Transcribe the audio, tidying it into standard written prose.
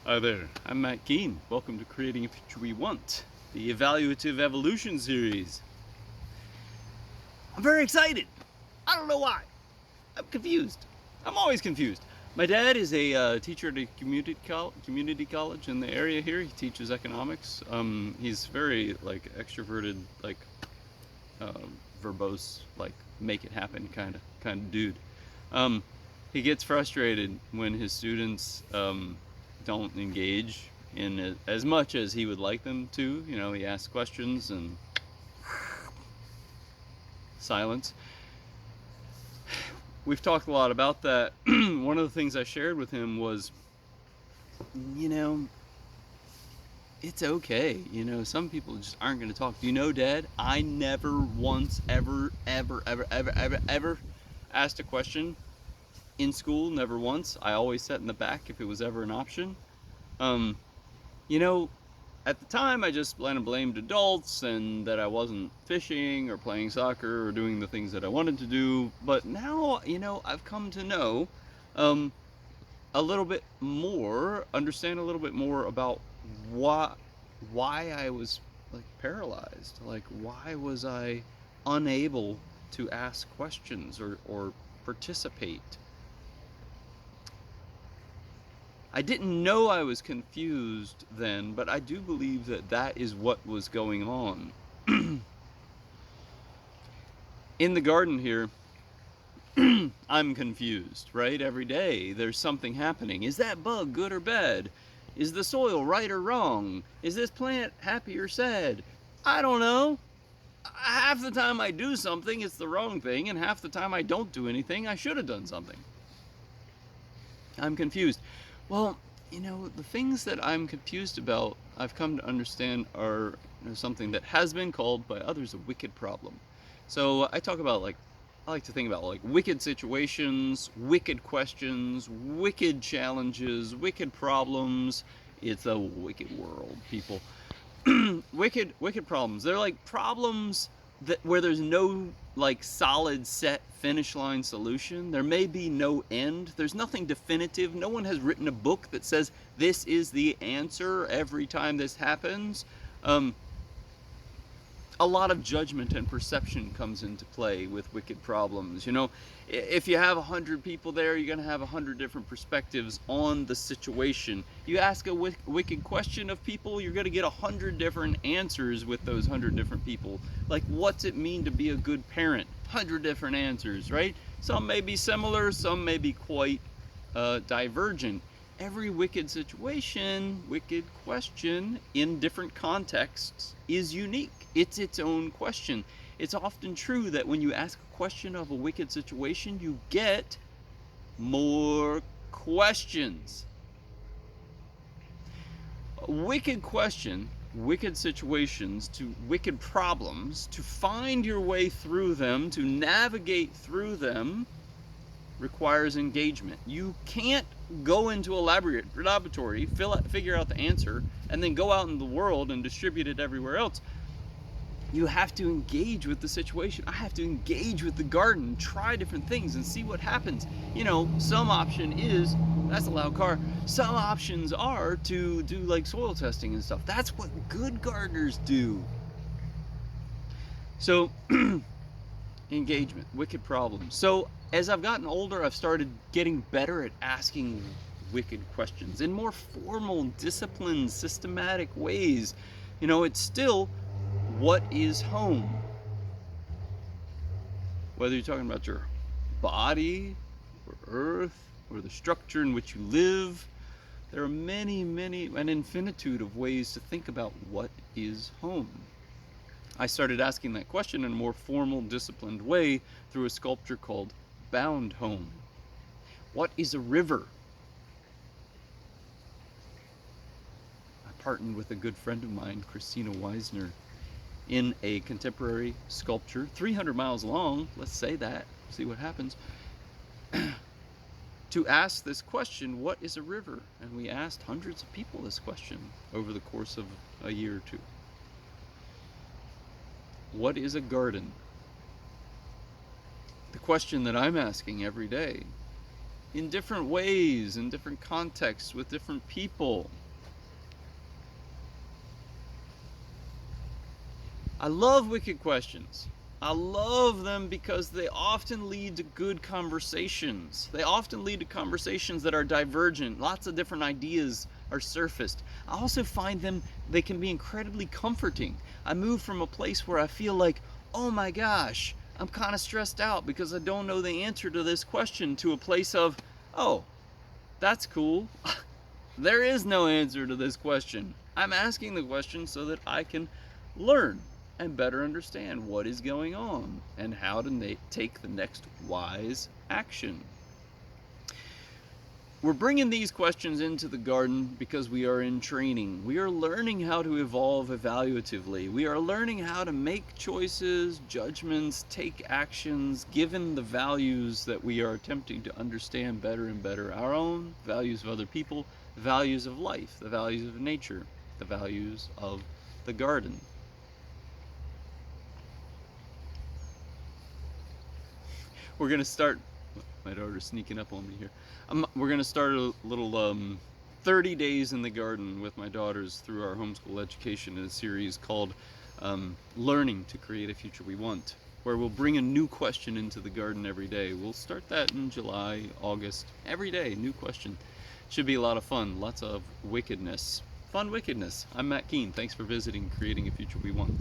Hi there, I'm Matt Keene. Welcome to Creating a Future We Want, the Evaluative Evolution series. I'm very excited. I don't know why. I'm confused. I'm always confused. My dad is a teacher at a community college in the area here. He teaches economics. He's very extroverted, uh, verbose, make it happen kind of dude. Um, he gets frustrated when his students don't engage in as much as he would like them to. You know, he asks questions and silence. We've talked a lot about that. One of the things I shared with him was, you know, it's okay. You know, some people just aren't going to talk. Do you know, Dad? I never once, ever asked a question in school. Never once. I always sat in the back if it was ever an option. Um, you know, at the time, I just blamed adults and that I wasn't fishing or playing soccer or doing the things that I wanted to do. But now, I've come to know um, a little bit more, understand a little bit more about why I was paralyzed. Like, why was I unable to ask questions or participate? I didn't know I was confused then, but I do believe that that is what was going on. In the garden here, I'm confused, right? Every day there's something happening. Is that bug good or bad? Is the soil right or wrong? Is this plant happy or sad? I don't know. Half the time I do something, it's the wrong thing, and half the time I don't do anything, I should have done something. I'm confused. Well, the things that I'm confused about, I've come to understand are something that has been called by others a wicked problem. So I like to think about wicked situations, wicked questions, wicked challenges, wicked problems. It's a wicked world, people. Wicked problems. They're like problems that where there's no solid set finish line solution. There may be no end. There's nothing definitive. No one has written a book that says this is the answer every time this happens. Um, a lot of judgment and perception comes into play with wicked problems. If you have 100 people there, you're going to have 100 different perspectives on the situation. You ask a wicked question of people, you're going to get 100 different answers with those 100 different people. Like, what's it mean to be a good parent? 100 different answers, right? Some may be similar, some may be quite divergent. Every wicked situation, wicked question in different contexts is unique. It's its own question. It's often true that when you ask a question of a wicked situation, you get more questions. A wicked question, wicked situations, to wicked problems, to find your way through them, to navigate through them, requires engagement. You can't go into a laboratory, figure out the answer, and then go out in the world and distribute it everywhere else. You have to engage with the situation. I have to engage with the garden, try different things, and see what happens. Some option is, that's a loud car, some options are to do soil testing and stuff. That's what good gardeners do. So, engagement, wicked problems. So, as I've gotten older, I've started getting better at asking wicked questions in more formal, disciplined, systematic ways. It's still, what is home? Whether you're talking about your body, or earth, or the structure in which you live, there are many, an infinitude of ways to think about what is home. I started asking that question in a more formal, disciplined way through a sculpture called Bound Home. What is a river? I partnered with a good friend of mine, Christina Weisner, in a contemporary sculpture, 300 miles long, let's say that, see what happens, to ask this question, what is a river? And we asked hundreds of people this question over the course of a year or two. What is a garden? The question that I'm asking every day in different ways, in different contexts, with different people. I love wicked questions. I love them because they often lead to good conversations. They often lead to conversations that are divergent. Lots of different ideas are surfaced. I also find they can be incredibly comforting. I move from a place where I feel like, oh my gosh, I'm kind of stressed out because I don't know the answer to this question, to a place of, oh, that's cool. There is no answer to this question. I'm asking the question so that I can learn and better understand what is going on and how to take the next wise action. We're bringing these questions into the garden because we are in training. We are learning how to evolve evaluatively. We are learning how to make choices, judgments, take actions, given the values that we are attempting to understand better and better. Our own values of other people, the values of life, the values of nature, the values of the garden. We're going to start, my daughter's sneaking up on me here. We're going to start a little 30 days in the garden with my daughters through our homeschool education in a series called Learning to Create a Future We Want, where we'll bring a new question into the garden every day. We'll start that in July, August, every day, new question. Should be a lot of fun, lots of wickedness. Fun wickedness. I'm Matt Keene. Thanks for visiting Creating a Future We Want.